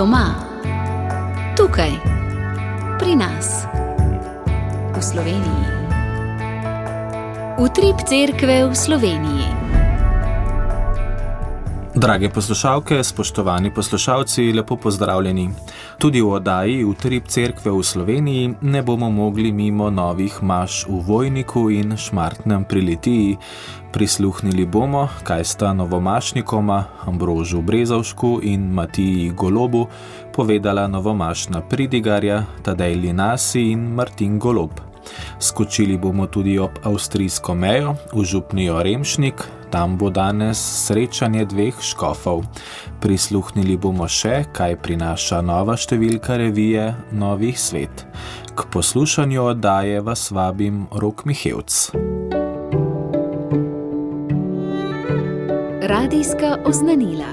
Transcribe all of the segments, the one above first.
Doma, tukaj, pri nas, v Sloveniji. Utrip cerkve v Sloveniji. Drage poslušalke, spoštovani poslušalci, lepo pozdravljeni. Tudi v oddaji Utrip cerkve v Sloveniji ne bomo mogli mimo novih maš v Vojniku in Šmartnem pri Litiji. Prisluhnili bomo, kaj sta novomašnikoma Ambrožu Brezovšku in Matiji Golobu povedala novomašna pridigarja Tadej Linasi in Martin Golob. Skočili bomo tudi ob avstrijsko mejo v župnijo Remšnik, tam bo danes srečanje dveh škofov. Prisluhnili bomo še, kaj prinaša nova številka revije Novih svet. K poslušanju oddaje vas vabim Rok Mihevc. Radijska oznanila.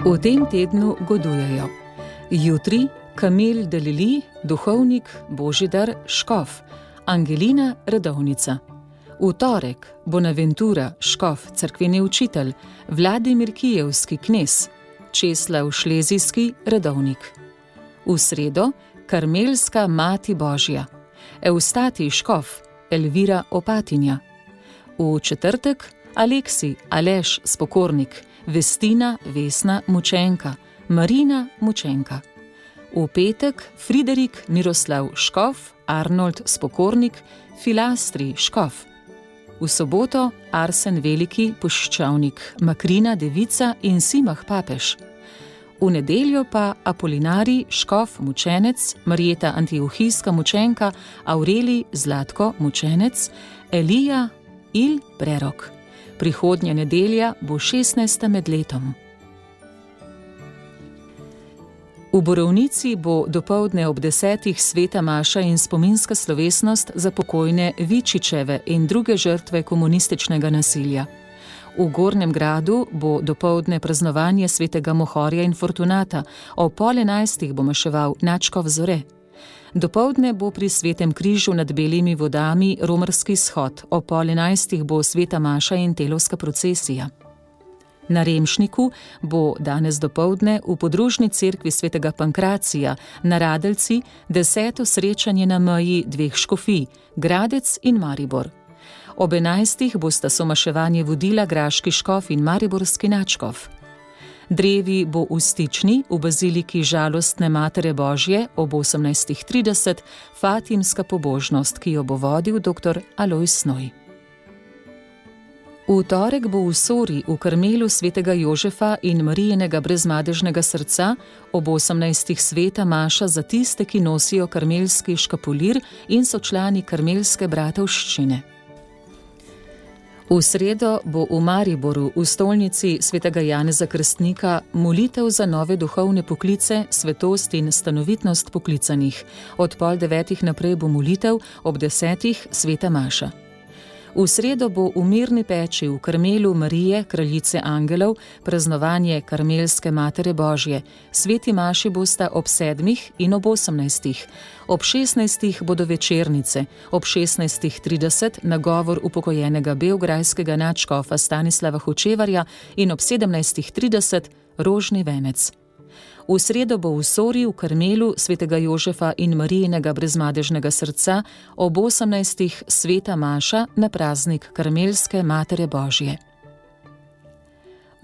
V tem tednu godujejo. Jutri Kamil Delili, duhovnik, Božidar, škof, Angelina, redovnica. V torek Bonaventura, škof, cerkveni učitelj, Vladimir Kijevski, knez, Česlav Šlezijski, redovnik. V sredo Karmelska mati Božja, Eustati, škof, Elvira Opatinja. V četrtek Aleksi, Aleš, spokornik, Vestina, Vesna, mučenka, Marina, mučenka. V petek Friderik, Miroslav, škof, Arnold, spokornik, Filastri, škof. V soboto Arsen Veliki, puščavnik, Makrina, devica in Simah, papež. V nedeljo pa Apolinari, škof, mučenec, Marjeta Antiohijska, mučenka, Aureli, Zlatko, mučenec, Elija, Il, prerok. Prihodnja nedelja bo 16. med letom. V Borovnici bo dopoldne ob 10. sveta maša in spominska slovesnost za pokojne Vičičeve in druge žrtve komunističnega nasilja. V Gornjem Gradu bo dopoldne praznovanje svetega Mohorja in Fortunata, ob 10:30 bo maševal Načkov Zore. Dopoldne bo pri Svetem križu nad Belimi vodami romarski shod, ob 10:30 bo sveta maša in telovska procesija. Na Remšniku bo danes dopoldne v podružni cerkvi svetega Pankracija na Radeljci 10. srečanje na meji dveh škofij, Gradec in Maribor. Ob 11. bosta somaševanje vodila graški škof in mariborski nadškof. Drevi bo v Stični, v baziliki Žalostne Matere Božje ob 18:30 fatimska pobožnost, ki jo bo vodil dr. Alojz Snoj. V torek bo v Sori v Karmelu svetega Jožefa in Marijenega brezmadežnega srca ob 18. sveta maša za tiste, ki nosijo karmelski škapulir in so člani karmelske bratovščine. V sredo bo v Mariboru v stolnici svetega Janeza Krstnika molitev za nove duhovne poklice, svetost in stanovitnost poklicanih. Od 8:30 naprej bo molitev, ob 10. sveta maša. V sredo bo v Mirni peči v Karmelu Marije, kraljice angelov, praznovanje Karmelske Matere Božje. Sveti maši bosta ob 7. in ob 18. Ob 16. bodo večernice, ob 16:30 nagovor upokojenega beograjskega nadškofa Stanislava Hočevarja in ob 17:30 rožni venec. V sredo bo v Sori v Karmelu svetega Jožefa in Marijenega brezmadežnega srca ob 18. sveta maša na praznik Karmelske Matere Božje.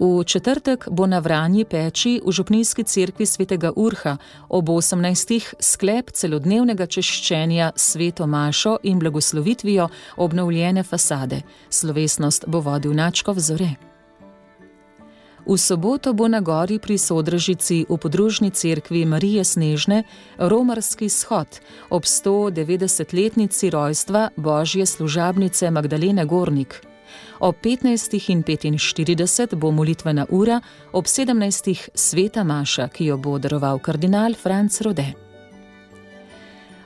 V četrtek bo na Vranji peči v župnijski cerkvi svetega Urha ob 18. sklep celodnevnega češčenja sveto mašo in blagoslovitvijo obnovljene fasade. Slovesnost bo vodil Načkov Zore. V soboto bo na gori pri Sodražici v podružni cerkvi Marije Snežne romarski shod ob 190-letnici rojstva Božje služabnice Magdalene Gornik. Ob 15:45 bo molitvena ura, ob 17. sveta maša, ki jo bo daroval kardinal Franc Rode.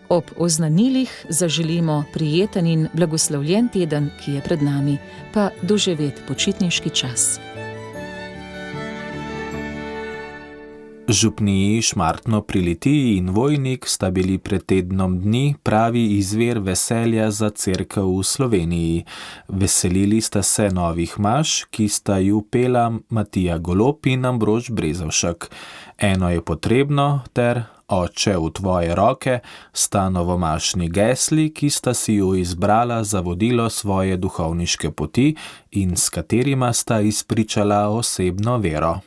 Ob oznanilih zaželimo prijeten in blagoslovljen teden, ki je pred nami, pa doživet počitniški čas. Župniji Šmartno pri Litiji in Vojnik sta bili pred tednom dni pravi izvir veselja za cerkev v Sloveniji. Veselili sta se novih maš, ki sta ju pela Matija Golob in Ambrož Brezovšek. Eno je potrebno ter Oče v tvoje roke sta novomašni gesli, ki sta si ju izbrala za vodilo svoje duhovniške poti in s katerima sta izpričala osebno vero.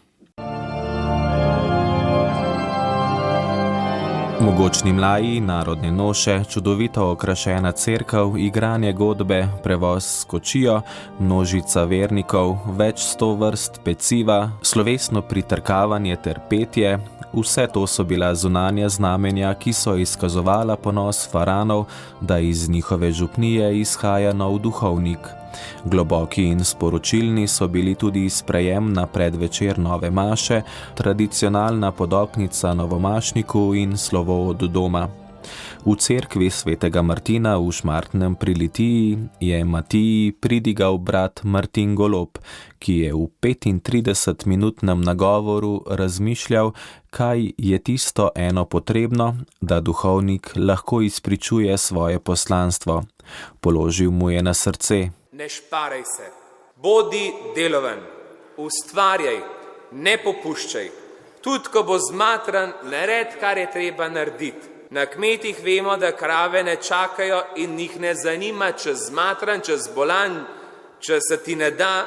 Mogočni mlaji, narodne noše, čudovito okrašena cerkev, igranje godbe, prevoz s kočijo, množica vernikov, več 100 vrst peciva, slovesno pritrkavanje ter petje, vse to so bila zunanja znamenja, ki so izkazovala ponos faranov, da iz njihove župnije izhaja nov duhovnik. Globoki in sporočilni so bili tudi sprejem na predvečer nove maše, tradicionalna podoknica novomašniku in slovo od doma. V cerkvi svetega Martina v Šmartnem pri Litiji je Matiji pridigal brat Martin Golob, ki je v 35-minutnem nagovoru razmišljal, kaj je tisto eno potrebno, da duhovnik lahko izpričuje svoje poslanstvo. Položil mu je na srce: Ne šparaj se, bodi deloven, ustvarjaj, ne popuščaj. Tudi ko bo zmatran, nared, kar je treba narediti. Na kmetih vemo, da krave ne čakajo in njih ne zanima, če zmatran, če zbolan, če se ti ne da,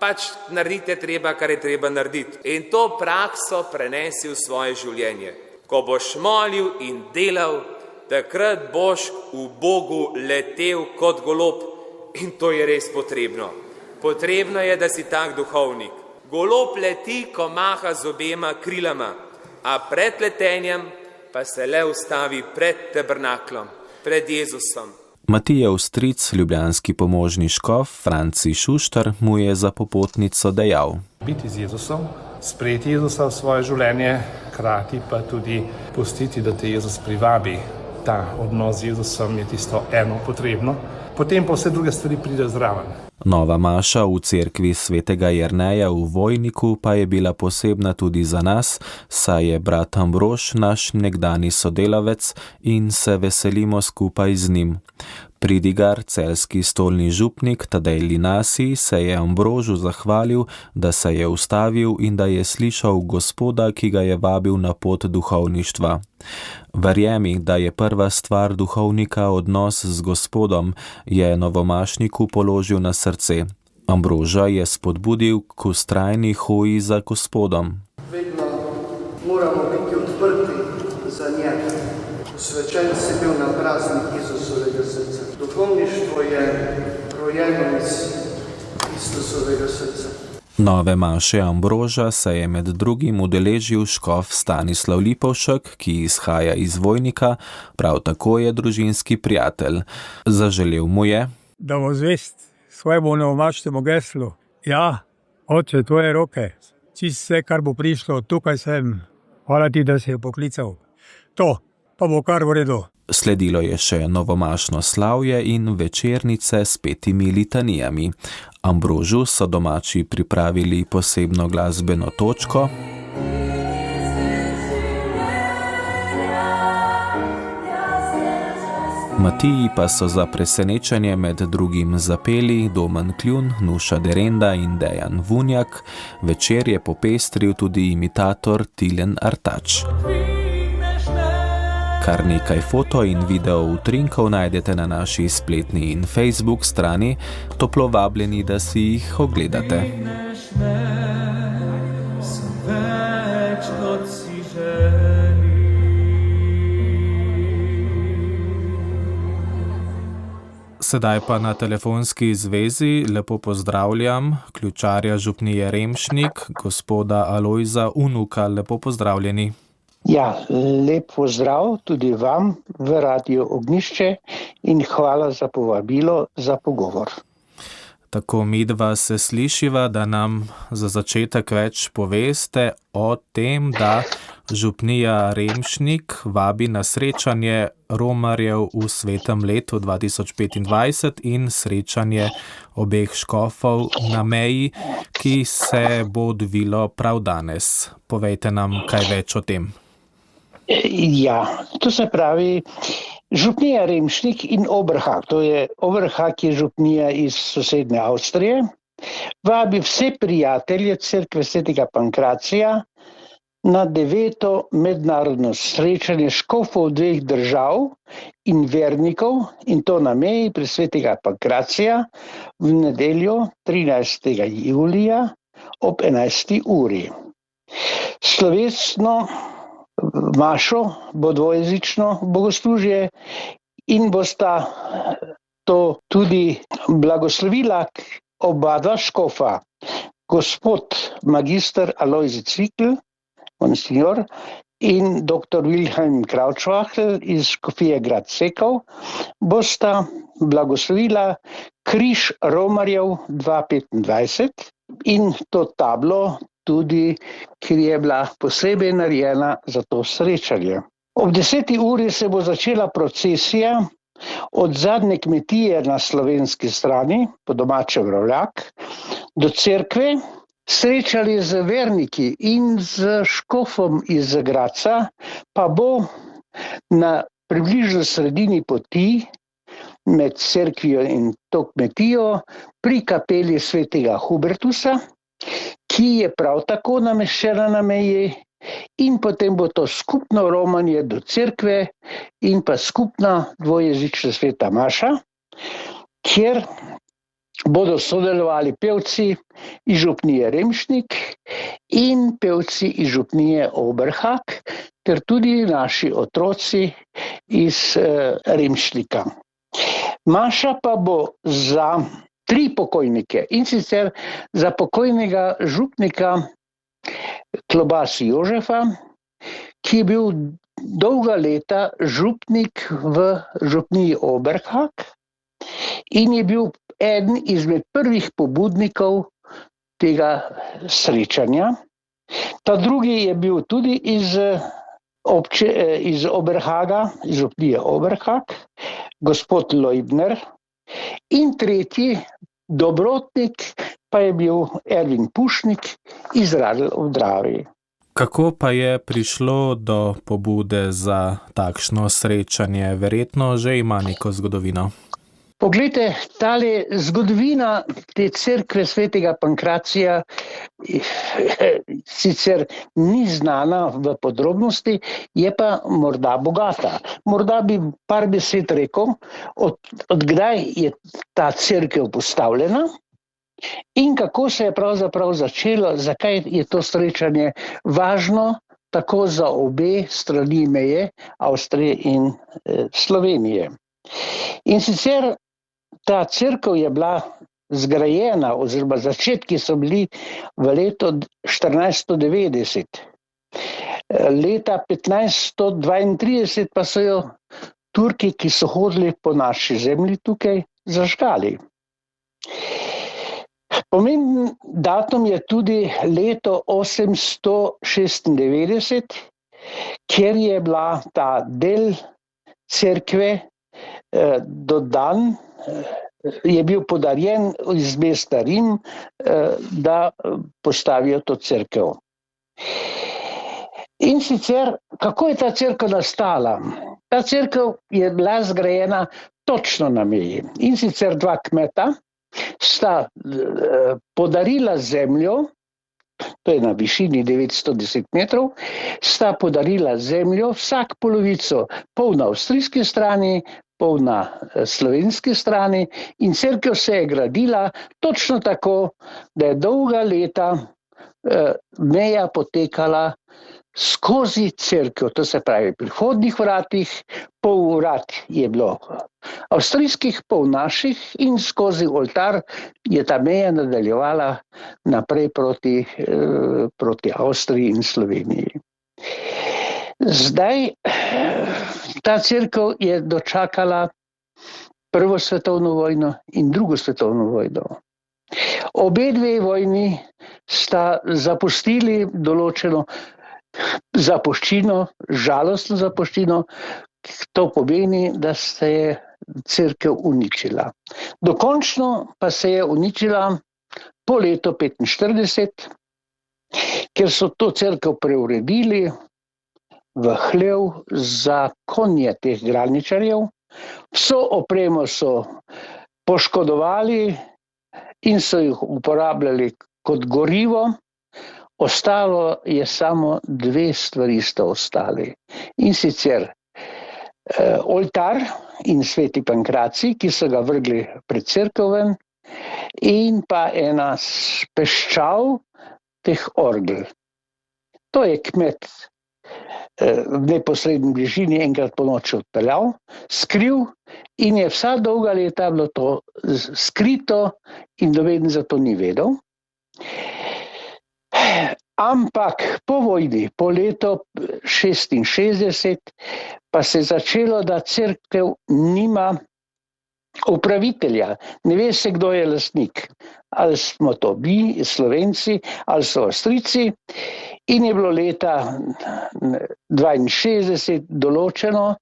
pač naredite treba, kar je treba narediti. In to prakso prenesi v svoje življenje. Ko boš molil in delal, takrat boš v Bogu letel kot golob. In to je res potrebno. Potrebno je, da si tak duhovnik. Golob leti, ko maha z obema krilama, a pred letenjem pa se le ustavi pred tabernaklom, pred Jezusom. Matijev stric, ljubljanski pomožni škof Franci Šuštar, mu je za popotnico dejal: Biti z Jezusom, sprejeti Jezusa v svoje življenje, hkrati pa tudi pustiti, da te Jezus privabi. Ta odnos z Jezusom je tisto eno potrebno, potem pa vse druge stvari pride zraven. Nova maša v cerkvi svetega Jerneja v Vojniku pa je bila posebna tudi za nas, saj je brat Ambrož naš nekdani sodelavec in se veselimo skupaj z njim. Pridigar, celjski stolni župnik Tadej Linasi, se je Ambrožu zahvalil, da se je ustavil in da je slišal Gospoda, ki ga je vabil na pot duhovništva. Verjemi, da je prva stvar duhovnika odnos z Gospodom, je novomašniku položil na srce. Ambroža je spodbudil k vztrajni hoji za Gospodom. Vedno moramo biti odprti za njega. Posvečen si bil na praznik Jezusovega srca. Duhovništvo je rojeno iz Kristusovega srca. Nove maše Ambroža se je med drugim udeležil škof Stanislav Lipovšek, ki izhaja iz Vojnika, prav tako je družinski prijatelj. Zaželel mu je: Da bo zvest svojemu novomašnemu geslu. Ja, Oče, tvoje roke, čisto vse, kar bo prišlo, tukaj sem. Hvala ti, da si jo poklical. To pa bo kar v redu. Sledilo je še novomašno slavje in večernice s 5 litanijami. Ambrožu so domači pripravili posebno glasbeno točko. Matiji pa so za presenečenje med drugim zapeli Domen Kljun, Nuša Derenda in Dejan Vunjak. Večer je popestril tudi imitator Tilen Artač. Kar nekaj foto in video utrinkov najdete na naši spletni in Facebook strani, toplo vabljeni, da si jih ogledate. Sedaj pa na telefonski zvezi lepo pozdravljam ključarja župnije Remšnik, gospoda Alojza Unuka. Lepo pozdravljeni. Ja, lep pozdrav tudi vam v Radio Ognjišče in hvala za povabilo za pogovor. Tako midva se slišiva, da nam za začetek več poveste o tem, da Župnija Remšnik vabi na srečanje romarjev v svetem letu 2025 in srečanje obeh škofov na meji, ki se bo odvilo prav danes. Povejte nam kaj več o tem. Ja, to se pravi župnija Remšnik in Oberhag. Oberhag je župnija iz sosednje Avstrije. Vabi vse prijatelje cerkve svetega Pankracija na 9. mednarodno srečanje škofov dveh držav in vernikov, in to na meji pri svetega Pankracija v nedeljo 13. julija ob 11. uri. Slovesno mašo bo dvojezično bogoslužje in bosta to tudi blagoslovila oba dva škofa, gospod magister Alojzij Cvikl, monsignor, in dr. Wilhelm Krautschwachel iz škofije Grad Sekov, bosta blagoslovila križ romarjev 2025 in to tablo tudi, ki je bila posebej narejena za to srečanje. Ob 10. uri se bo začela procesija od zadnje kmetije na slovenski strani, po domače Vrovljak, do cerkve, srečali z verniki in z škofom iz Gradca, pa bo na približno sredini poti med cerkvijo in to kmetijo pri kapeli svetega Hubertusa, ki je prav tako nameščena na meji, in potem bo to skupno romanje do cerkve in pa skupna dvojezična sveta maša, kjer bodo sodelovali pevci iz župnije Remšnik in pevci iz župnije Oberhag, ter tudi naši otroci iz Remšnika. Maša pa bo za 3 pokojnike, in sicer za pokojnega župnika Klobasi Jožefa, ki je bil dolga leta župnik v župniji Oberhag in je bil eden izmed prvih pobudnikov tega srečanja. Ta drugi je bil tudi iz Oberhaga, iz župnije Oberhag, gospod Leubner, in tretji dobrotnik pa je bil Ervin Pušnik iz Radl ob Dravi. Kako pa je prišlo do pobude za takšno srečanje? Verjetno že ima neko zgodovino. Poglejte, tale zgodovina te cerkve svetega Pankracija sicer ni znana v podrobnosti, je pa morda bogata. Morda bi par besed rekel, od kdaj je ta cerkev postavljena in kako se je pravzaprav začelo, zakaj je to srečanje važno tako za obe strani meje Avstrije in Slovenije. In sicer ta cerkev je bila zgrajena, oziroma začetki so bili v letu 1490. Leta 1532 pa so jo Turki, ki so hodili po naši zemlji tukaj, zažgali. Pomemben datum je tudi leto 896, kjer je bila ta del cerkve dodan, je bil podarjen iz mesta Rim, da postavijo to cerkev. In sicer, kako je ta cerkev nastala? Ta cerkev je bila zgrajena točno na meji. In sicer 2 kmeta sta podarila zemljo, to je na višini 910 metrov, sta podarila zemljo, vsak polovico, pol na avstrijski strani, pol na slovenski strani, in cerkev se je gradila točno tako, da je dolga leta meja potekala skozi cerkev, to se pravi pri vhodnih vratih, pol vrat je bilo avstrijskih, pol naših, in skozi oltar je ta meja nadaljevala naprej proti Avstriji in Sloveniji. Zdaj, ta cerkev je dočakala 1. svetovno vojno in 2. svetovno vojno. Obe dve vojni sta zapustili določeno zapuščino, žalostno zapuščino, to pomeni, da se je cerkev uničila. Dokončno pa se je uničila po letu 1945, ker so to cerkev preuredili v hlev za konje teh gralničarjev. Vso opremo so poškodovali in so jih uporabljali kot gorivo. Ostalo je samo 2 stvari sta ostali. In sicer oltar in sveti Pankracij, ki so ga vrgli pred cerkev, in pa ena peščav teh orgel. To je kmet v neposredni bližini enkrat po noči odpeljal, skril in je vsa dolga leta bilo to skrito in noben za to ni vedel. Ampak po vojni, po letu 1966, pa se je začelo, da cerkev nima upravitelja. Ne ve se, kdo je lastnik. Ali smo to mi, Slovenci, ali so Avstrijci. In je bilo leta 1962 določeno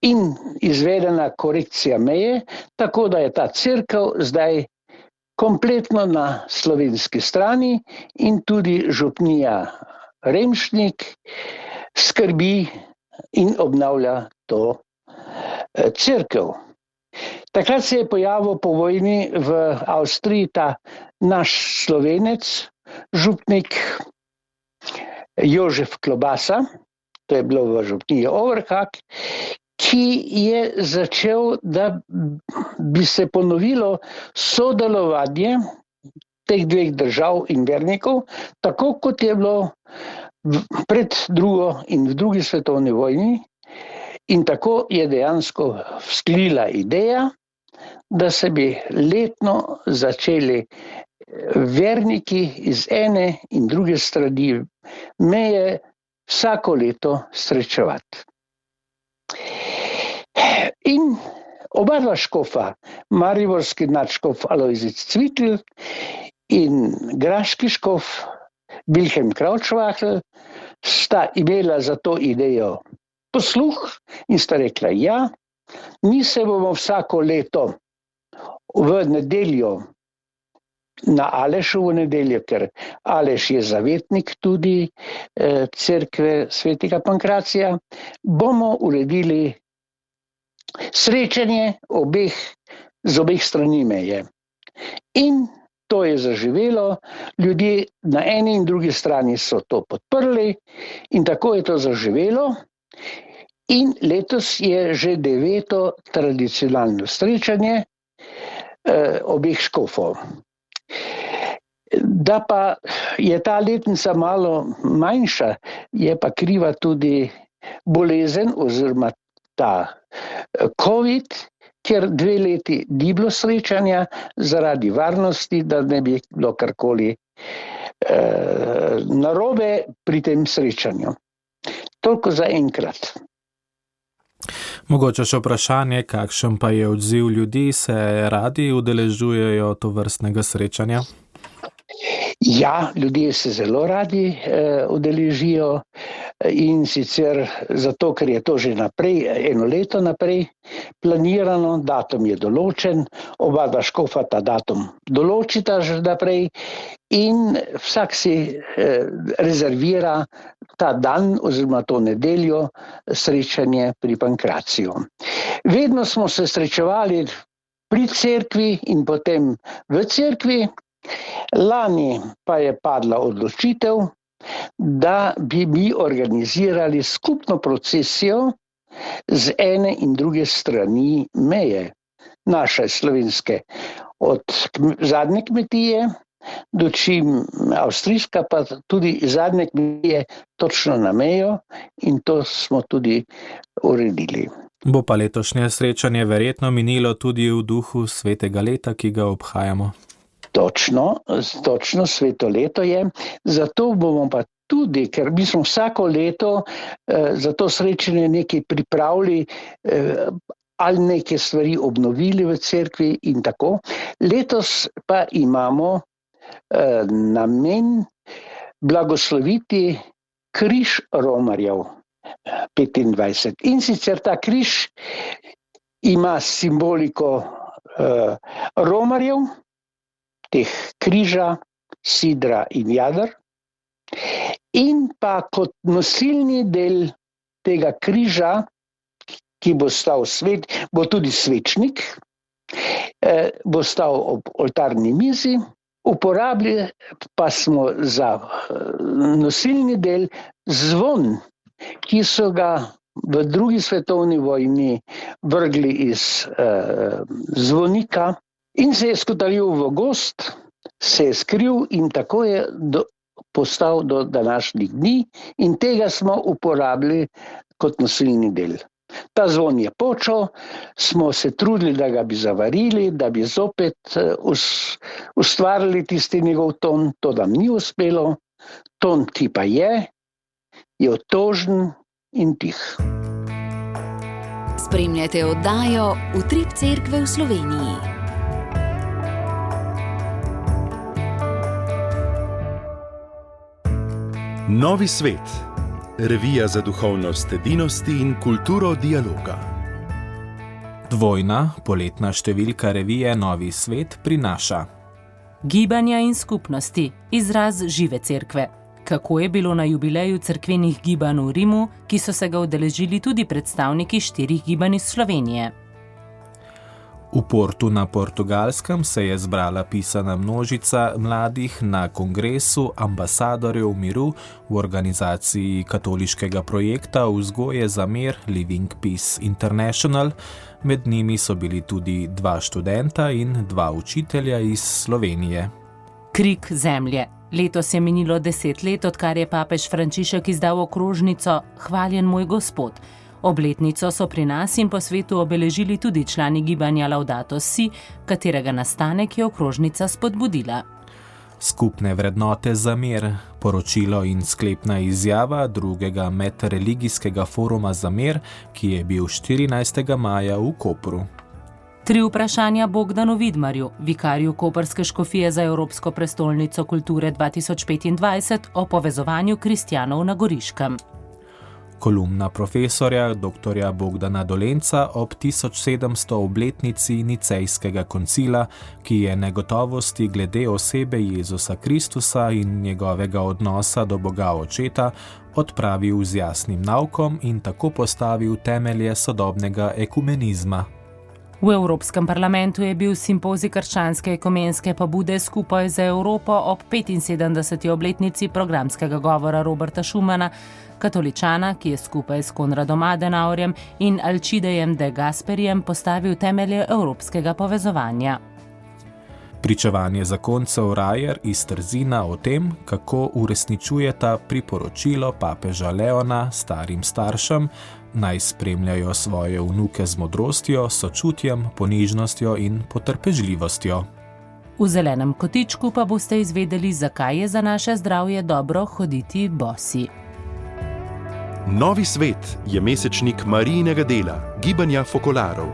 in izvedena korekcija meje, tako da je ta cerkev zdaj kompletno na slovenski strani in tudi župnija Remšnik skrbi in obnavlja to cerkev. Takrat se je pojavil po vojni v Avstriji ta naš Slovenec, župnik Jožef Klobasa, to je bilo v župniji Overhak, ki je začel, da bi se ponovilo sodelovanje teh 2 držav in vernikov, tako kot je bilo pred drugo in v drugi svetovni vojni. In tako je dejansko vzklila ideja, da se bi letno začeli verniki iz ene in druge strani meje vsako leto srečevati. In oba dva škofa, mariborski nadškof Alojzij Cvikl in graški škof Wilhelm Krautschwachel, sta imela za to idejo posluh in sta rekla, ja, mi se bomo vsako leto v nedeljo, na Alešovo nedeljo, ker Aleš je zavetnik tudi cerkve svetega Pankracija, bomo uredili srečanje z obeh strani meje. In to je zaživelo, ljudje na eni in drugi strani so to podprli in tako je to zaživelo. In letos je že 9. tradicionalno srečanje obeh škofov. Da pa je ta letnica malo manjša, je pa kriva tudi bolezen oziroma ta COVID, ker 2 leti ni bilo srečanja zaradi varnosti, da ne bi bilo karkoli narobe pri tem srečanju. Toliko za enkrat. Mogoče še vprašanje, kakšen pa je odziv ljudi, se radi udeležujejo tovrstnega srečanja? Ja, ljudje se zelo radi udeležijo in sicer zato, ker je to že naprej, 1 leto naprej planirano, datum je določen, oba dva škofa ta datum določita že naprej in vsak si rezervira ta dan oziroma to nedeljo srečanje pri Pankraciju. Vedno smo se srečevali pri cerkvi in potem v cerkvi. Lani pa je padla odločitev, da bi mi organizirali skupno procesijo z ene in druge strani meje naše slovenske, od zadnje kmetije, dočim avstrijska, pa tudi zadnje kmetije točno na mejo in to smo tudi uredili. Bo pa letošnje srečanje verjetno minilo tudi v duhu svetega leta, ki ga obhajamo. Točno sveto leto je, zato bomo pa tudi, ker mi smo vsako leto za to srečanje nekaj pripravili ali neke stvari obnovili v cerkvi in tako. Letos pa imamo namen blagosloviti križ romarjev 25. In sicer ta križ ima simboliko romarjev, teh križa, sidra in jader, in pa kot nosilni del tega križa, ki bo stal bo tudi svečnik, bo stal ob oltarni mizi, uporabili pa smo za nosilni del zvon, ki so ga v drugi svetovni vojni vrgli iz zvonika in se je skotalil v gozd, se je skril in tako je postal do današnjih dni in tega smo uporabili kot nosilni del. Ta zvon je počel, smo se trudili, da ga bi zavarili, da bi zopet ustvarili tisti njegov ton, to nam ni uspelo. Ton, ki pa je otožen in tih. Spremljate oddajo Utrip cerkve v Sloveniji. Novi svet. Revija za duhovnost edinosti in kulturo dialoga. Dvojna, poletna številka revije Novi svet prinaša Gibanja in skupnosti, izraz žive cerkve. Kako je bilo na jubileju cerkvenih gibanj v Rimu, ki so se ga udeležili tudi predstavniki 4 gibanj iz Slovenije. V Portu na Portugalskem se je zbrala pisana množica mladih na kongresu ambasadorjev miru v organizaciji katoliškega projekta Vzgoje za mir Living Peace International. Med njimi so bili tudi 2 študenta in 2 učitelja iz Slovenije. Krik zemlje. Letos je minilo 10 let, odkar je papež Frančišek izdal okrožnico Hvaljen moj Gospod. Obletnico so pri nas in po svetu obeležili tudi člani gibanja Laudato Si, katerega nastanek je okrožnica spodbudila. Skupne vrednote za mir, poročilo in sklepna izjava drugega medreligijskega foruma za mir, ki je bil 14. maja v Kopru. 3 vprašanja Bogdanu Vidmarju, vikarju Koprske škofije za Evropsko prestolnico kulture 2025 o povezovanju kristjanov na Goriškem. Kolumna profesorja dr. Bogdana Dolenca ob 1700 obletnici Nicejskega koncila, ki je negotovosti glede osebe Jezusa Kristusa in njegovega odnosa do Boga Očeta odpravil z jasnim naukom in tako postavil temelje sodobnega ekumenizma. V Evropskem parlamentu je bil simpozij krščanske ekumenske pobude Skupaj za Evropo ob 75. obletnici programskega govora Roberta Schumana, katoličana, ki je skupaj s Konradom Adenauerjem in Alcidejem de Gasperiem postavil temelje evropskega povezovanja. Pričevanje zakoncev Rajer iz Trzina o tem, kako uresničujeta priporočilo papeža Leona starim staršem, naj spremljajo svoje vnuke z modrostjo, sočutjem, ponižnostjo in potrpežljivostjo. V zelenem kotičku pa boste izvedeli, zakaj je za naše zdravje dobro hoditi bosi. Novi svet je mesečnik Marijinega dela, gibanja Fokolarov.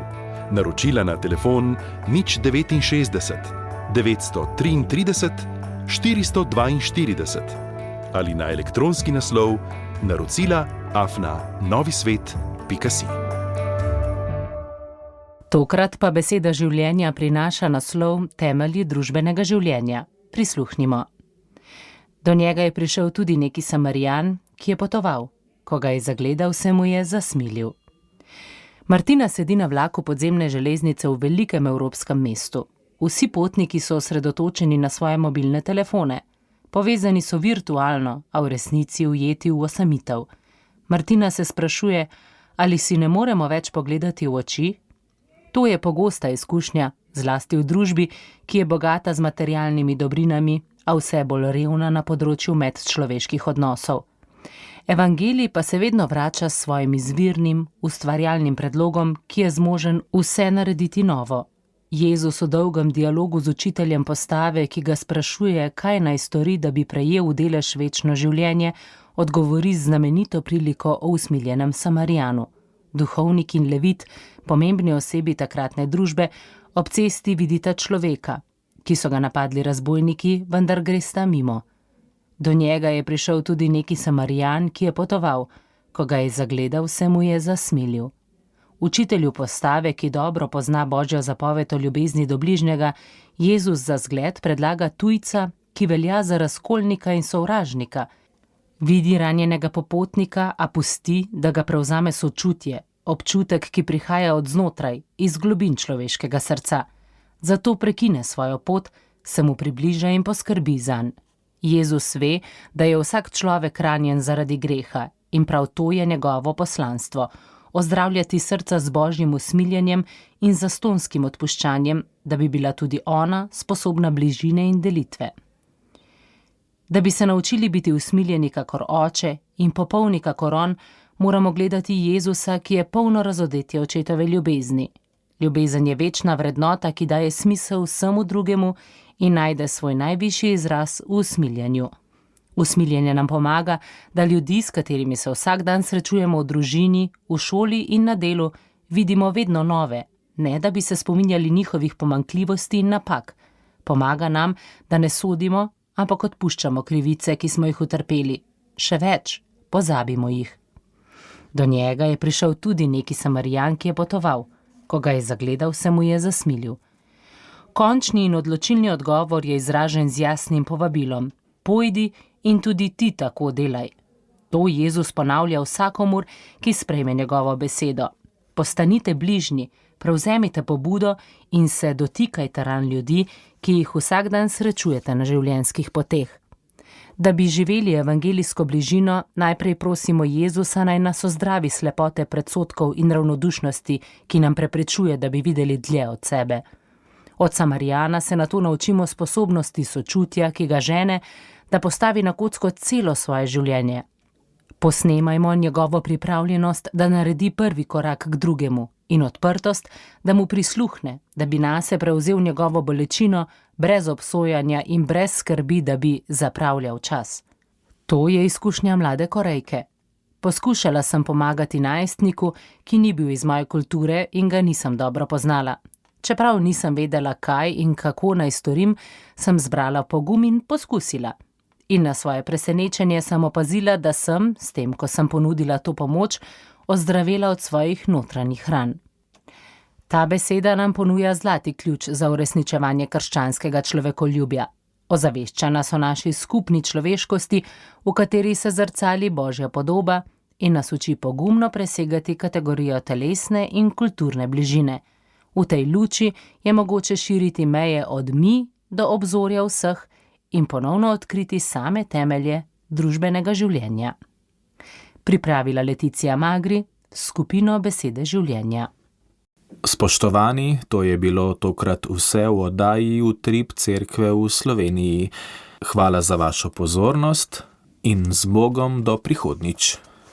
Naročila na telefon 069 933 442 ali na elektronski naslov naročila@novisvet.si. Tokrat pa beseda življenja prinaša naslov Temelji družbenega življenja. Prisluhnimo. Do njega je prišel tudi neki Samarijan, ki je potoval. Ko ga je zagledal, se mu je zasmilil. Martina sedi na vlaku podzemne železnice v velikem evropskem mestu. Vsi potniki so osredotočeni na svoje mobilne telefone. Povezani so virtualno, a v resnici ujeti v osamitev. Martina se sprašuje, ali si ne moremo več pogledati v oči? To je pogosta izkušnja, zlasti v družbi, ki je bogata z materialnimi dobrinami, a vse bolj revna na področju medčloveških odnosov. Evangelij pa se vedno vrača s svojim izvirnim, ustvarjalnim predlogom, ki je zmožen vse narediti novo. Jezus v dolgem dialogu z učiteljem postave, ki ga sprašuje, kaj naj stori, da bi prejel v delež večno življenje, odgovori z znamenito priliko o usmiljenem Samarijanu. Duhovnik in levit, pomembni osebi takratne družbe, ob cesti vidita človeka, ki so ga napadli razbojniki, vendar gresta mimo. Do njega je prišel tudi neki Samarijan, ki je potoval. Ko ga je zagledal, se mu je zasmilil. Učitelju postave, ki dobro pozna Božjo zapoved o ljubezni do bližnjega, Jezus za zgled predlaga tujca, ki velja za razkolnika in sovražnika. Vidi ranjenega popotnika, a pusti, da ga prevzame sočutje, občutek, ki prihaja od znotraj, iz globin človeškega srca. Zato prekine svojo pot, se mu približa in poskrbi zanj. Jezus ve, da je vsak človek ranjen zaradi greha in prav to je njegovo poslanstvo, ozdravljati srca z Božjim usmiljenjem in zastonskim odpuščanjem, da bi bila tudi ona sposobna bližine in delitve. Da bi se naučili biti usmiljeni kakor oče in popolni kakor on, moramo gledati Jezusa, ki je polno razodetje očetove ljubezni. Ljubezen je večna vrednota, ki daje smisel vsemu drugemu in najde svoj najvišji izraz v usmiljenju. Usmiljenje nam pomaga, da ljudi, s katerimi se vsak dan srečujemo v družini, v šoli in na delu, vidimo vedno nove, ne da bi se spominjali njihovih pomanjkljivosti in napak. Pomaga nam, da ne sodimo, ampak odpuščamo krivice, ki smo jih utrpeli. Še več, pozabimo jih. Do njega je prišel tudi neki Samarijan, ki je potoval. Ko ga je zagledal, se mu je zasmilil. Končni in odločilni odgovor je izražen z jasnim povabilom. Pojdi in tudi ti tako delaj. To Jezus ponavlja vsakomur, ki sprejme njegovo besedo. Postanite bližnji, prevzemite pobudo in se dotikajte ran ljudi, ki jih vsak dan srečujete na življenjskih poteh. Da bi živeli evangelijsko bližino, najprej prosimo Jezusa, naj nas ozdravi slepote predsodkov in ravnodušnosti, ki nam preprečuje, da bi videli dlje od sebe. Od Samarijana se nato naučimo sposobnosti sočutja, ki ga žene, da postavi na kocko celo svoje življenje. Posnemajmo njegovo pripravljenost, da naredi prvi korak k drugemu in odprtost, da mu prisluhne, da bi nase prevzel njegovo bolečino, brez obsojanja in brez skrbi, da bi zapravljal čas. To je izkušnja mlade Korejke. Poskušala sem pomagati najstniku, ki ni bil iz moje kulture in ga nisem dobro poznala. Čeprav nisem vedela, kaj in kako naj storim, sem zbrala pogum in poskusila. In na svoje presenečenje sem opazila, da sem, s tem, ko sem ponudila to pomoč, ozdravela od svojih notranjih ran. Ta beseda nam ponuja zlati ključ za uresničevanje krščanskega človekoljubja. Ozavešča nas o naši skupni človeškosti, v kateri se zrcali Božja podoba in nas uči pogumno presegati kategorijo telesne in kulturne bližine. V tej luči je mogoče širiti meje od mi do obzorja vseh in ponovno odkriti same temelje družbenega življenja. Pripravila Leticija Magri, skupino Besede življenja. Spoštovani, to je bilo tokrat vse v oddaji Utrip Cerkve v Sloveniji. Hvala za vašo pozornost in z Bogom do prihodnjič.